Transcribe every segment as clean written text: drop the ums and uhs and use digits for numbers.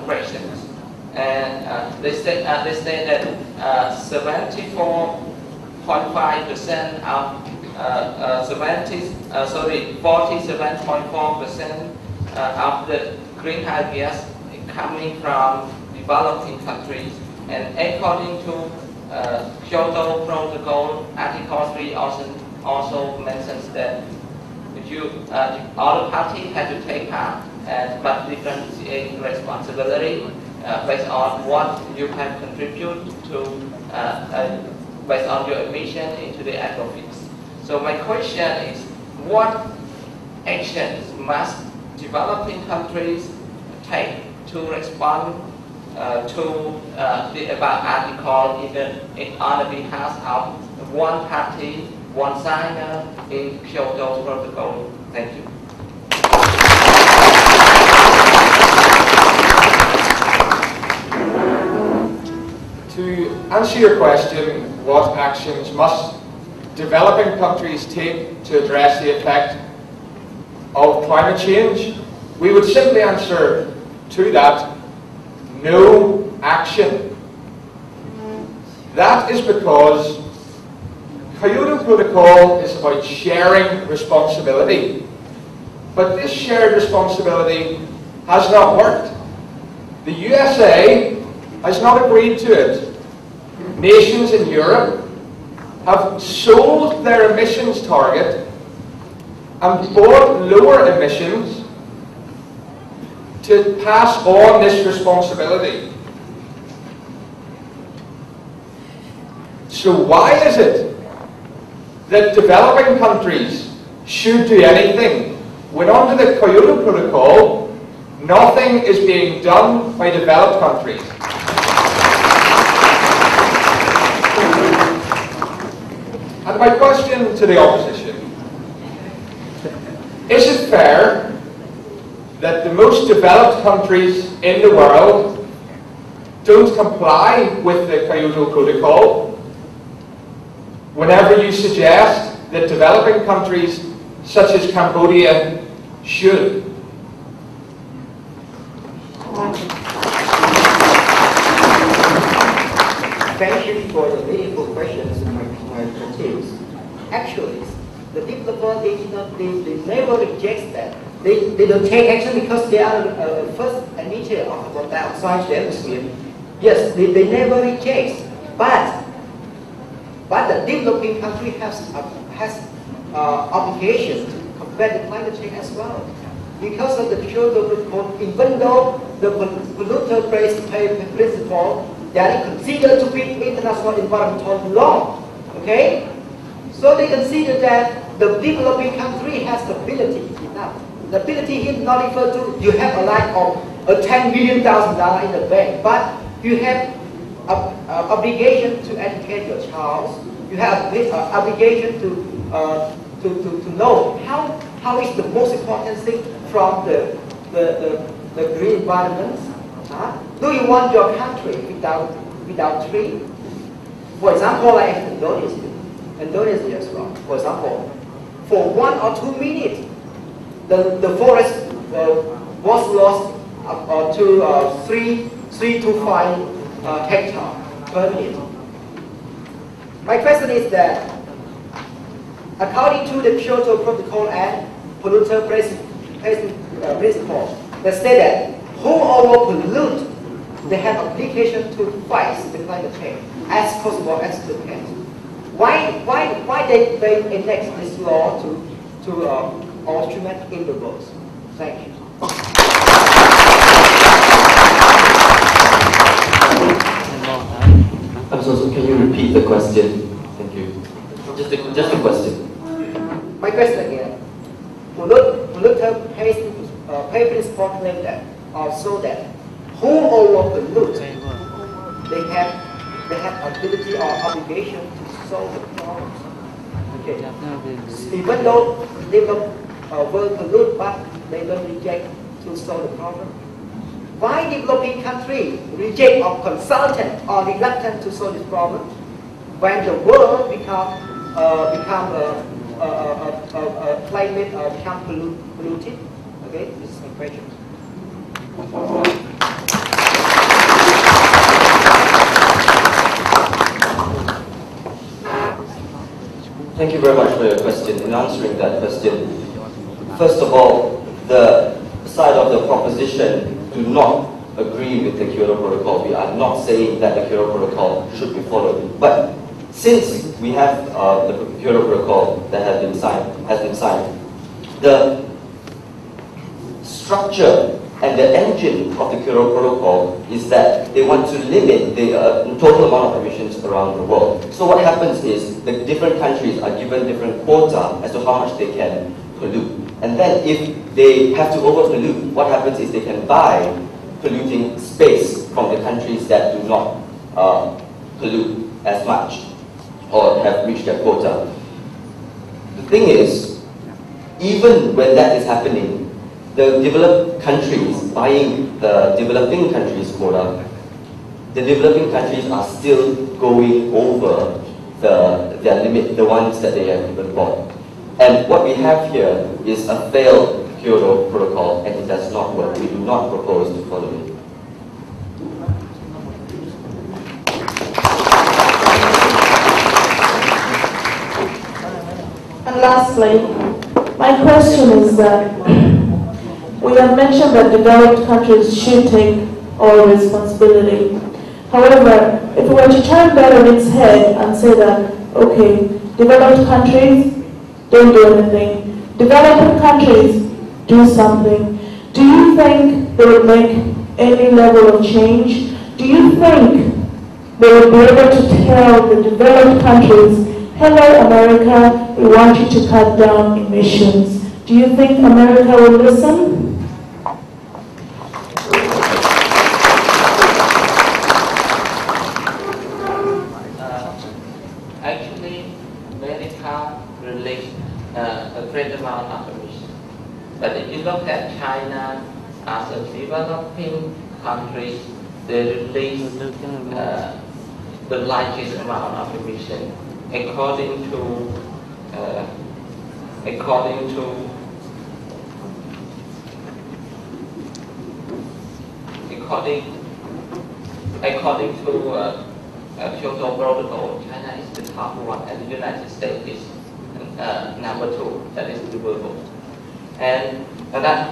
operations. And they say that 74.5% of 47.4% of the greenhouse gas coming from developing countries. And according to Kyoto Protocol, Article 3 also mentions that all the parties have to take part, but differentiate responsibility based on what you have contributed to, based on your emission into the atmosphere. So my question is, what actions must developing countries take to respond to the above article on the behalf of one party, one signer in Kyoto Protocol? Thank you. To answer your question, what actions must developing countries take to address the effect of climate change, we would simply answer to that, no action. That is because Kyoto Protocol is about sharing responsibility. But this shared responsibility has not worked. The USA has not agreed to it. Nations in Europe have sold their emissions target and bought lower emissions to pass on this responsibility. So why is it that developing countries should do anything when under the Kyoto Protocol nothing is being done by developed countries? And my question to the opposition, is it fair that the most developed countries in the world don't comply with the Kyoto Protocol whenever you suggest that developing countries such as Cambodia should? Thank you for the meaningful questions, my colleagues. Actually, the developer, they never reject that. They don't take action because they are the first emitter of carbon dioxide to the atmosphere. Yes, they never reject. But the developing country has obligation to combat the climate change as well. Because of the Kyoto Protocol, even though the polluter pays principle, they are considered to be international environmental law. Okay? So they consider that the developing country has the ability enough. The ability here not refer to you have a lack of $10 million in the bank, but you have obligation to educate your child. You have obligation to know how is the most important thing from the green environment. Do you want your country without tree? For example, like Indonesia as well. For example, for 1 or 2 minutes, the forest was lost to 3 to 5 hectares per minute. My question is that, according to the Kyoto Protocol and polluter principle, they say that whoever pollute, they have obligation to fight the climate change as possible as they can. Why they enact this law to all instruments in the world? Thank you. I'm so can you repeat the question? Thank you. Just a question. My question again. Polluter pay principle claim that also that whoever pollute, they have ability or obligation to solve the problem. Okay. Even though they will pollute, but they don't reject to solve the problem. Why developing country reject or consultant or reluctant to solve this problem when the world become climate become polluted? Okay, this is my question. Thank you very much for your question. In answering that question, first of all, the side of the proposition do not agree with the Kyoto Protocol. We are not saying that the Kyoto Protocol should be followed. But since we have the Kyoto Protocol that has been signed, the structure and the engine of the Kyoto Protocol is that they want to limit the total amount of emissions around the world. So what happens is the different countries are given different quota as to how much they can pollute. And then if they have to over-pollute, what happens is they can buy polluting space from the countries that do not pollute as much or have reached their quota. The thing is, even when that is happening, the developed countries buying the developing countries' quota, the developing countries are still going over their limit, the ones that they have even bought. And what we have here is a failed Kyoto Protocol, and it does not work. We do not propose to follow it. And lastly, my question is that we have mentioned that developed countries should take all responsibility. However, if we were to turn that on its head and say that, okay, developed countries don't do anything, developing countries do something, do you think they would make any level of change? Do you think they would be able to tell the developed countries, hello America, we want you to cut down emissions? Do you think America will listen? Actually, America released a great amount of emissions. But if you look at China as a developing country, they release the largest amount of emission according to Kyoto Protocol. China is the top one, and the United States is number 2. That is the world. And that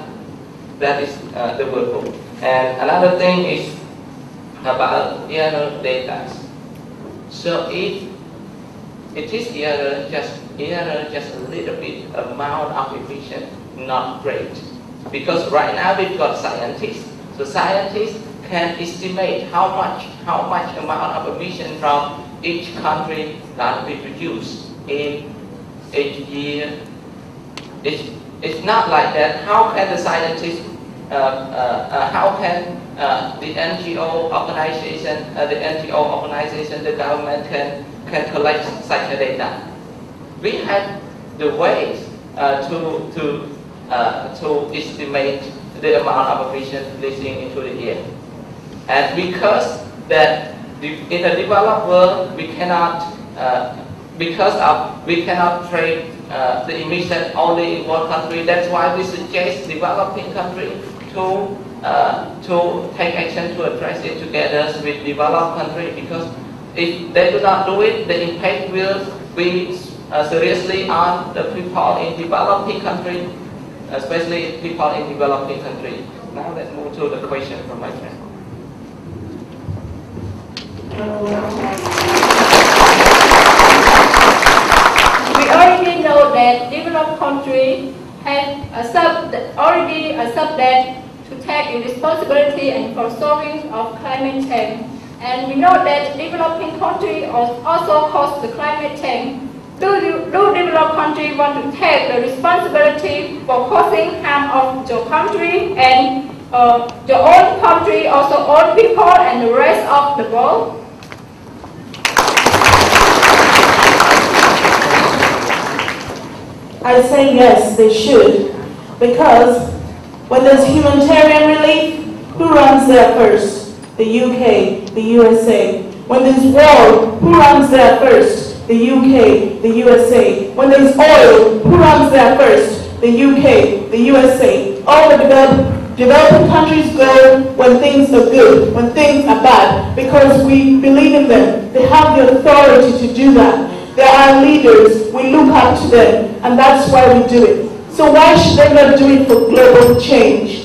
is the world. And another thing is about error data. So it is error just a little bit amount of emission, not great. Because right now we've got scientists. So scientists can estimate how much amount of emission from each country that we produce in each year. It's not like that. How can the scientists, how can the NGO organization, the government can collect such a data? We have the ways to estimate the amount of emission releasing into the air. And because that in the developed world we cannot trade the emission only in one country. That's why we suggest developing countries to take action to address it together with developed countries, because if they do not do it, the impact will be seriously on the people in developing countries, especially people in developing countries. Now let's move to the question from my friend. We already know that developed countries have already accepted to take responsibility and for solving of climate change. And we know that developing countries also cause the climate change. Do developed countries want to take the responsibility for causing harm of your country and your own country, also own people and the rest of the world? I say yes, they should, because when there's humanitarian relief, who runs there first? The UK, the USA. When there's war, who runs there first? The UK, the USA. When there's oil, who runs there first? The UK, the USA. All the developing countries go when things are good, when things are bad, because we believe in them. They have the authority to do that. They are leaders. We look up to them, and that's why we do it. So why should they not do it for global change?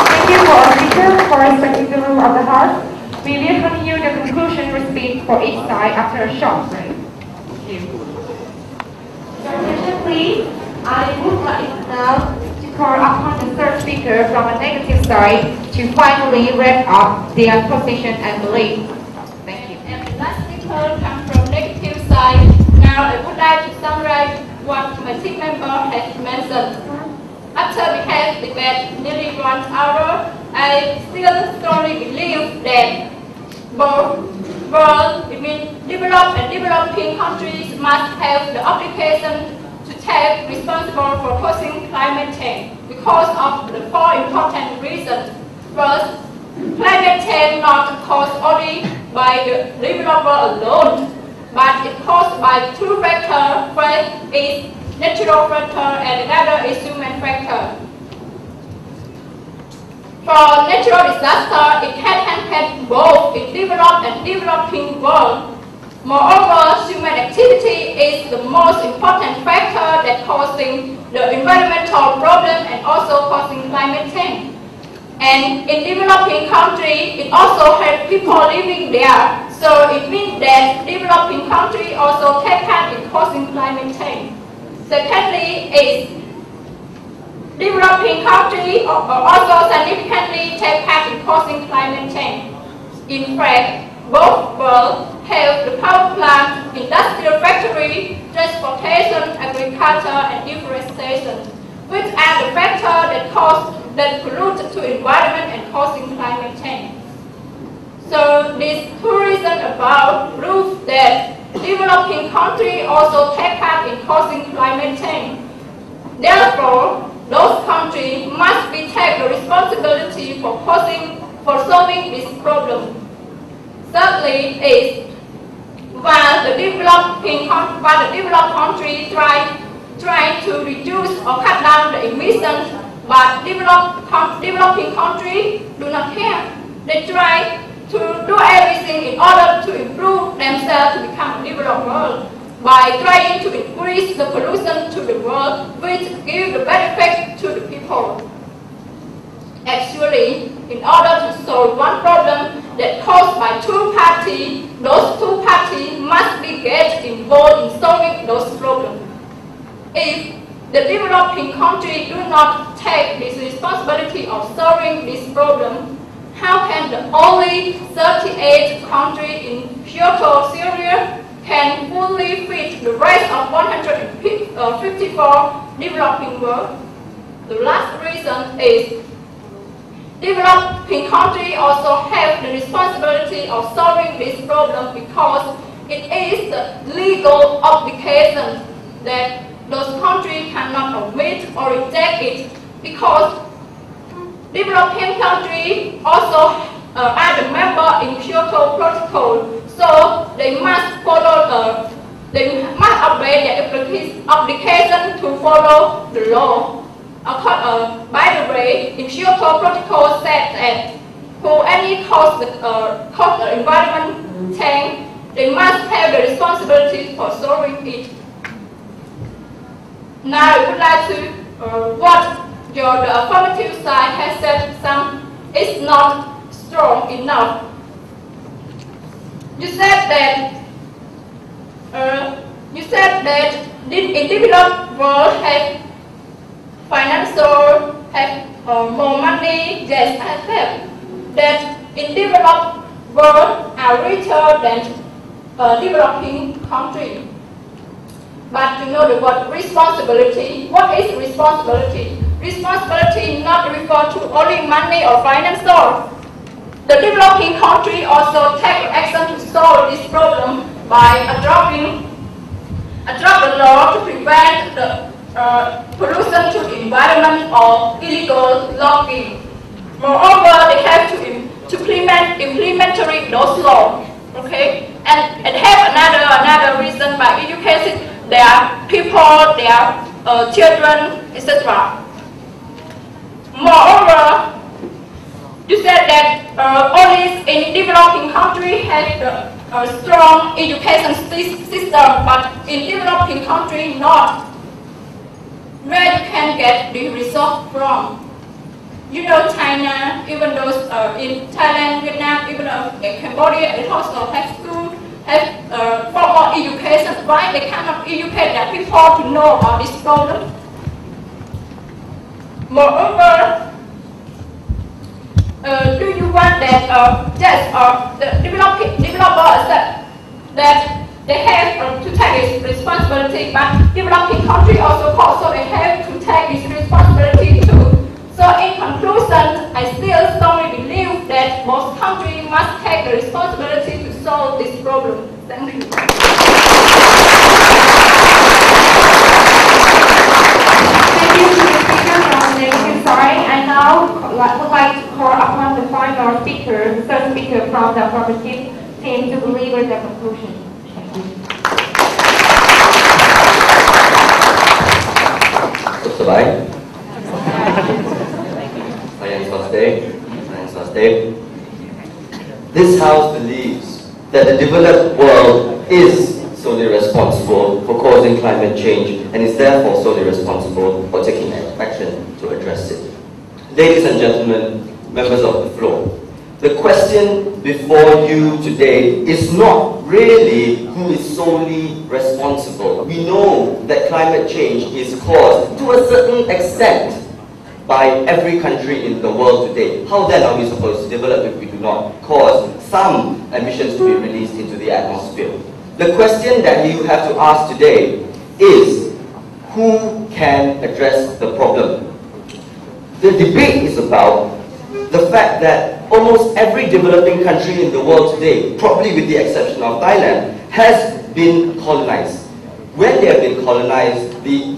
Thank you for our speaker for respecting the rule of the House. We will continue the conclusion speech for each side after a short break. Thank you. Attention please. I would like now to call upon the third speaker from a negative side to finally wrap up their position and belief. Thank you. And the last speaker comes from negative side. Now I would like to summarize what my team member has mentioned. After we have debated nearly 1 hour, I still strongly believe that both world, it means developed and developing countries, must have the obligation to take responsible for causing climate change because of the 4 important reasons. First, climate change not caused only by the developed world alone, but it caused by 2 factors. First is natural factor and another is human factor. For natural disaster, it can happen both in developed and developing world. Moreover, human activity is the most important factor that causing the environmental problem and also causing climate change. And in developing country, it also has people living there. So it means that developing country also take part in causing climate change. Secondly, is developing countries also significantly take part in causing climate change. In fact, both worlds have the power plant, industrial factory, transportation, agriculture, and deforestation, which are the factors that pollute the environment and causing climate change. So these 2 reasons above prove that developing countries also take part in causing climate change. Therefore, those countries must take the responsibility for solving this problem. Thirdly, is while the developed country try to reduce or cut down the emissions, but developing countries do not care. They try to do everything in order to improve themselves to become a developed world by trying to increase the pollution to the world, which gives the benefit to the people. Actually, in order to solve one problem that caused by 2 parties, those 2 parties must be get involved in solving those problems. If the developing countries do not take this responsibility of solving this problem, how can the only 38 countries in Kyoto, Syria, can fully feed the rest of 154 developing world? The last reason is developing countries also have the responsibility of solving this problem because it is the legal obligation that those countries cannot omit or reject it, because developing countries also are the member in Kyoto Protocol, so they must follow they must obey their obligation to follow the law. By the way, in Kyoto Protocol said that for any cause the environment change, they must have the responsibility for solving it. Now I would like to what the affirmative side has said is not strong enough. You said that in developed world have financial, have more money, yes, I have. That in developed world are richer than developing country. But you know the word responsibility. What is responsibility? Responsibility not refer to only money or financial. The developing country also take action to solve this problem by adopting the law to prevent the pollution to the environment or illegal logging. Moreover, they have to implement those laws. Okay, and have another reason by educating their people, their children, etc. Moreover, you said that only in developing countries have a strong education system, but in developing countries not. Where you can get the result from? You know, China, even those in Thailand, Vietnam, even in Cambodia, it also have school, have formal education. Why they cannot educate their people to know about this problem? Moreover, do you want that the developers that they have to take its responsibility, but developing countries also they have to take its responsibility too. So in conclusion, I still strongly believe that most countries must take the responsibility to solve this problem. Thank you. Thank you to the speaker from the negative side. And now would like to call upon the final speaker, the third speaker from the affirmative team, to deliver the conclusion. Thank you. This House believes that the developed world is solely responsible for causing climate change and is therefore solely responsible for taking action to address it. Ladies and gentlemen, members of the floor, the question before you today is not really who is solely responsible. We know that climate change is caused to a certain extent by every country in the world today. How then are we supposed to develop if we do not cause some emissions to be released into the atmosphere? The question that you have to ask today is, who can address the problem? The debate is about the fact that almost every developing country in the world today, probably with the exception of Thailand, has been colonized. When they have been colonized, the